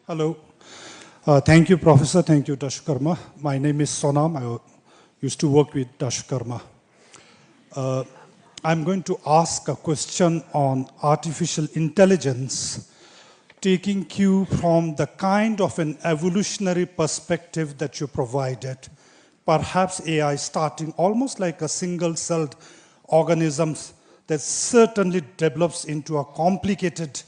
Hello. Thank you, Professor. Thank you, Dashkarma. My name is Sonam. I used to work with Dashkarma. I'm going to ask a question on artificial intelligence, taking cue from the kind of an evolutionary perspective that you provided. Perhaps AI starting almost like a single-celled organism that certainly develops into a complicated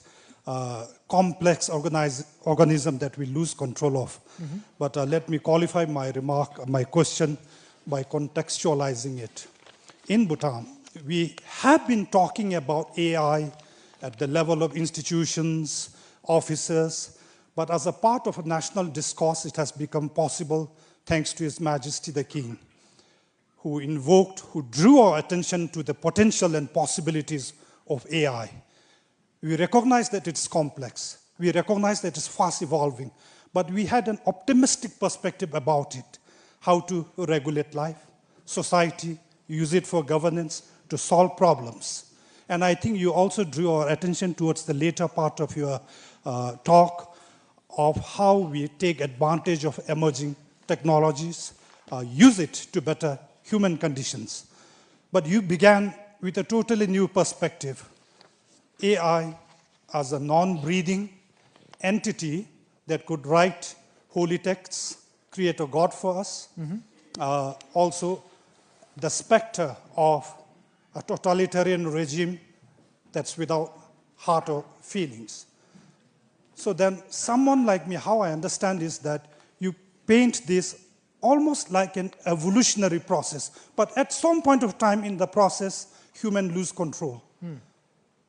complex organism that we lose control of. Mm-hmm. But let me qualify my question by contextualizing it. In Bhutan, we have been talking about AI at the level of institutions, officers, but as a part of a national discourse, it has become possible thanks to His Majesty the King, who drew our attention to the potential and possibilities of AI. We recognize that it's complex. We recognize that it's fast evolving. But we had an optimistic perspective about it. How to regulate life, society, use it for governance, to solve problems. And I think you also drew our attention towards the later part of your talk of how we take advantage of emerging technologies, use it to better human conditions. But you began with a totally new perspective. AI as a non-breathing entity that could write holy texts, create a God for us. Mm-hmm. Also, the specter of a totalitarian regime that's without heart or feelings. So then someone like me, how I understand is that you paint this almost like an evolutionary process, but at some point of time in the process, humans lose control.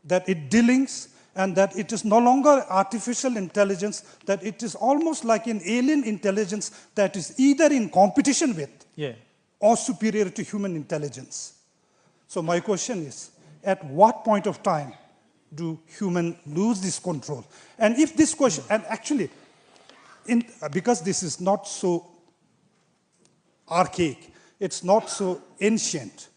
That it delinks and that it is no longer artificial intelligence, that it is almost like an alien intelligence that is either in competition with or superior to human intelligence. So my question is, at what point of time do humans lose this control? And if this question, and actually, because this is not so archaic, it's not so ancient,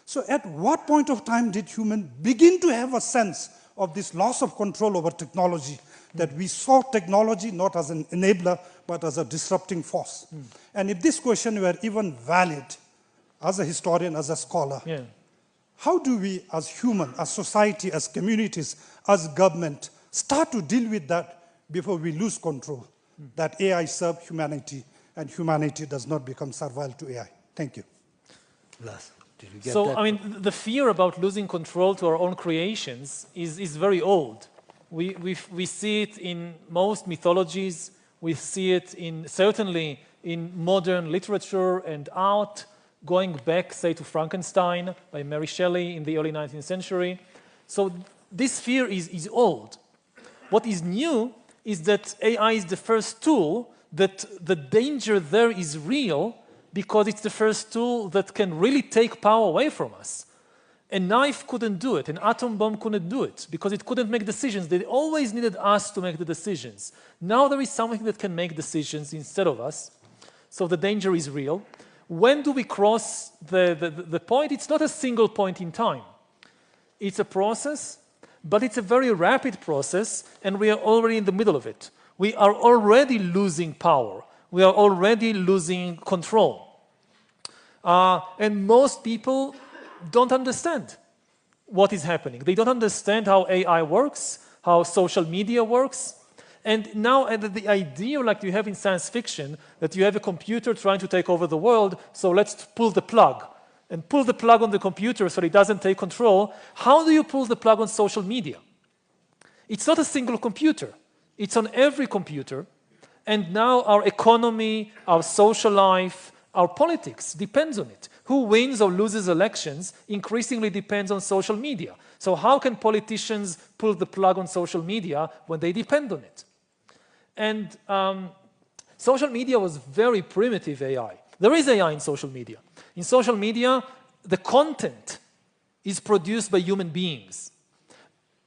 so at what point of time did humans begin to have a sense of this loss of control over technology, that we saw technology not as an enabler, but as a disrupting force? And if this question were even valid, as a historian, as a scholar, how do we as human, as society, as communities, as government, start to deal with that before we lose control, that AI serves humanity and humanity does not become servile to AI? Thank you. Last. So, I mean, the fear about losing control to our own creations is very old. We see it in most mythologies. We see it certainly in modern literature and art, going back, say, to Frankenstein by Mary Shelley in the early 19th century. So this fear is old. What is new is that AI is the first tool, that the danger there is real, because it's the first tool that can really take power away from us. A knife couldn't do it, an atom bomb couldn't do it, because it couldn't make decisions. They always needed us to make the decisions. Now there is something that can make decisions instead of us, so the danger is real. When do we cross the point? It's not a single point in time. It's a process, but it's a very rapid process, and we are already in the middle of it. We are already losing power. We are already losing control. And most people don't understand what is happening. They don't understand how AI works, how social media works. And now the idea, like you have in science fiction, that you have a computer trying to take over the world, so let's pull the plug. And pull the plug on the computer so it doesn't take control. How do you pull the plug on social media? It's not a single computer. It's on every computer. And now our economy, our social life, our politics depends on it. Who wins or loses elections increasingly depends on social media. So how can politicians pull the plug on social media when they depend on it? And social media was very primitive AI. There is AI in social media. In social media, the content is produced by human beings.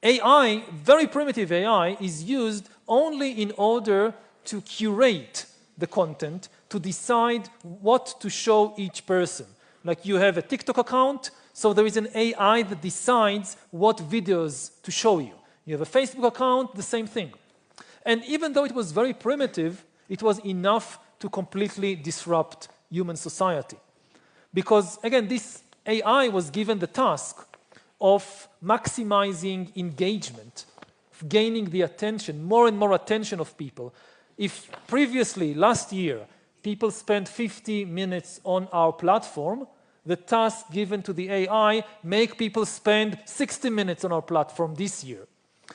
AI, very primitive AI, is used only in order to curate the content, to decide what to show each person. Like you have a TikTok account, so there is an AI that decides what videos to show you. You have a Facebook account, the same thing. And even though it was very primitive, it was enough to completely disrupt human society. Because, again, this AI was given the task of maximizing engagement, of gaining the attention, more and more attention of people. If previously, last year, people spent 50 minutes on our platform, the task given to the AI make people spend 60 minutes on our platform this year.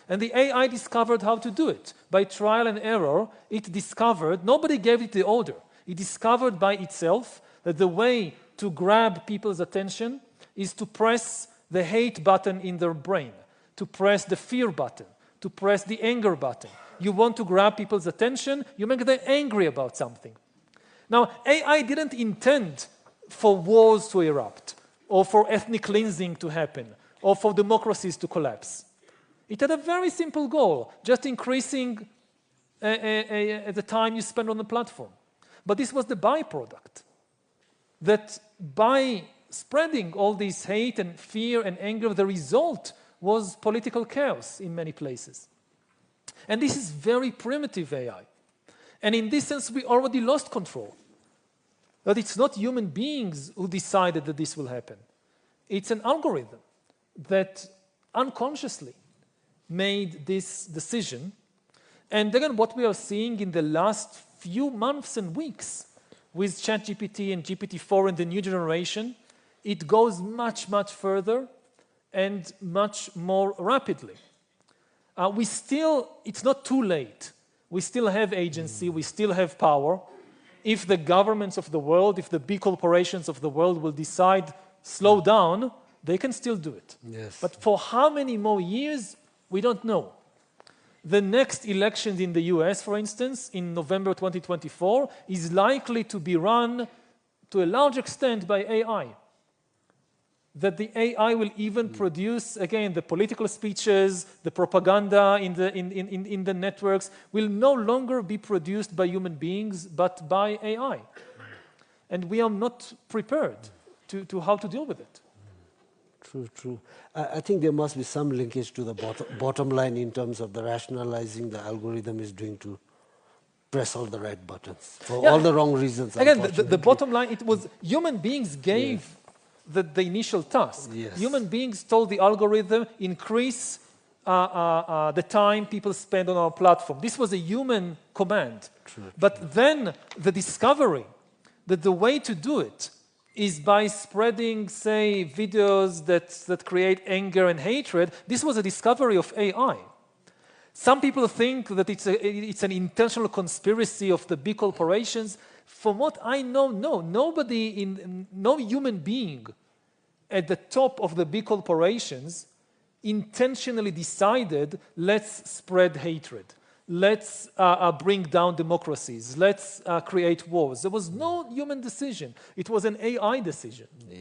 And the AI discovered how to do it. By trial and error, it discovered, nobody gave it the order. It discovered by itself that the way to grab people's attention is to press the hate button in their brain, to press the fear button, to press the anger button. You want to grab people's attention, you make them angry about something. Now, AI didn't intend for wars to erupt, or for ethnic cleansing to happen, or for democracies to collapse. It had a very simple goal, just increasing the time you spend on the platform. But this was the byproduct, that by spreading all this hate and fear and anger, the result was political chaos in many places. And this is very primitive AI. And in this sense, we already lost control. That it's not human beings who decided that this will happen. It's an algorithm that unconsciously made this decision. And again, what we are seeing in the last few months and weeks with ChatGPT and GPT-4 and the new generation, it goes much, much further and much more rapidly. It's not too late. We still have agency, we still have power. If the governments of the world, if the big corporations of the world will decide, slow down, they can still do it. Yes. But for how many more years, we don't know. The next elections in the US, for instance, in November 2024, is likely to be run to a large extent by AI. That the AI will even produce, again, the political speeches, the propaganda in the networks will no longer be produced by human beings, but by AI. And we are not prepared to how to deal with it. True, true. I think there must be some linkage to the bottom line in terms of the rationalizing the algorithm is doing to press all the right buttons for all the wrong reasons. Again, the bottom line, it was human beings gave the initial task. Yes. Human beings told the algorithm, increase the time people spend on our platform. This was a human command. True, but then the discovery that the way to do it is by spreading, say, videos that create anger and hatred. This was a discovery of AI. Some people think that it's an intentional conspiracy of the big corporations. From what I know, no. No human being at the top of the big corporations intentionally decided, let's spread hatred. Let's bring down democracies. Let's create wars. There was no human decision. It was an AI decision. Yeah.